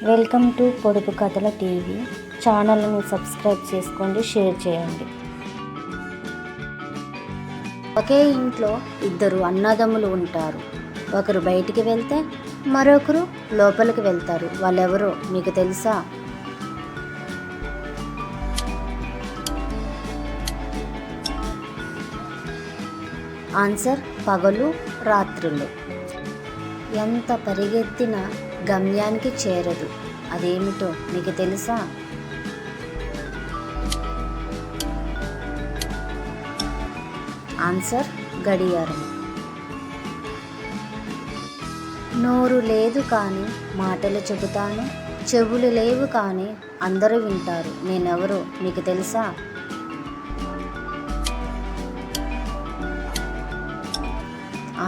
Welcome to పొడుపు కథల TV. ఛానల్ని సబ్స్క్రైబ్ చేసుకోండి, షేర్ చేయండి. ఒకే ఇంట్లో ఇద్దరు అన్నదమ్ములు ఉంటారు. ఒకరు బయటికి వెళ్తే మరొకరు లోపలికి వెళ్తారు. వాళ్ళెవరో మీకు తెలుసా? ఆన్సర్ పగలు రాత్రులు. ఎంత పరిగెత్తినా గమ్యానికి చేరదు. అదేమిటో మీకు తెలుసా? ఆన్సర్ గడియారం. నోరు లేదు కానీ మాటలు చెబుతాను, చెవులు లేవు కానీ అందరూ వింటారు. నేనెవరో మీకు తెలుసా?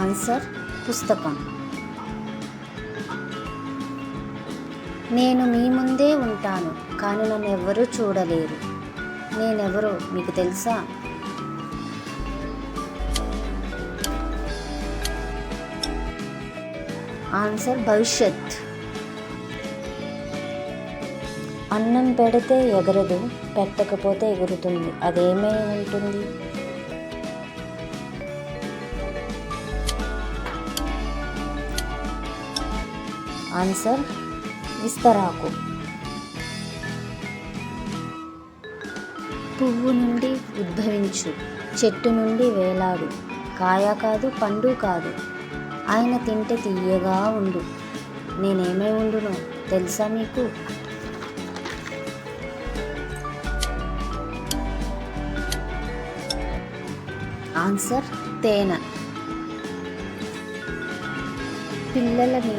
ఆన్సర్ పుస్తకం. నేను మీ ముందే ఉంటాను కానీ నన్ను ఎవ్వరూ చూడలేరు. నేనెవరో మీకు తెలుసా? ఆన్సర్ భవిష్యత్. అన్నం పెడితే ఎగరదు, పెట్టకపోతే ఎగురుతుంది. అదేమై ఉంటుంది? ఆన్సర్ విస్తరాకు. పువ్వు నుండి ఉద్భవించు, చెట్టు నుండి వేలాడు, కాయ కాదు పండు కాదు, ఆయన తింటే తీయగా ఉండు. నేనేమై ఉండునో తెలుసా మీకు? ఆన్సర్ తేనె. పిల్లలని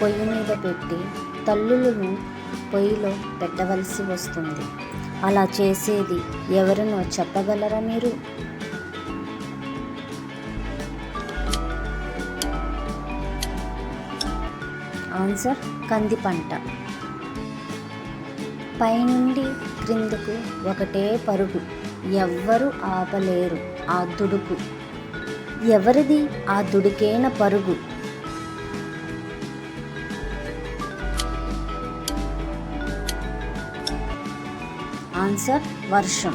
పొయ్యి మీద పెట్టి తల్లులను పొయ్యిలో పెట్టవలసి వస్తుంది. అలా చేసేది ఎవరినో చెప్పగలరా మీరు? ఆన్సర్ కంది పంట. పైనుండి క్రిందకు ఒకటే పరుగు, ఎవ్వరు ఆపలేరు ఆ దుడుకు. ఎవరిది ఆ దుడికైన పరుగు? ఆన్సర్ వర్షం.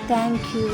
Thank you.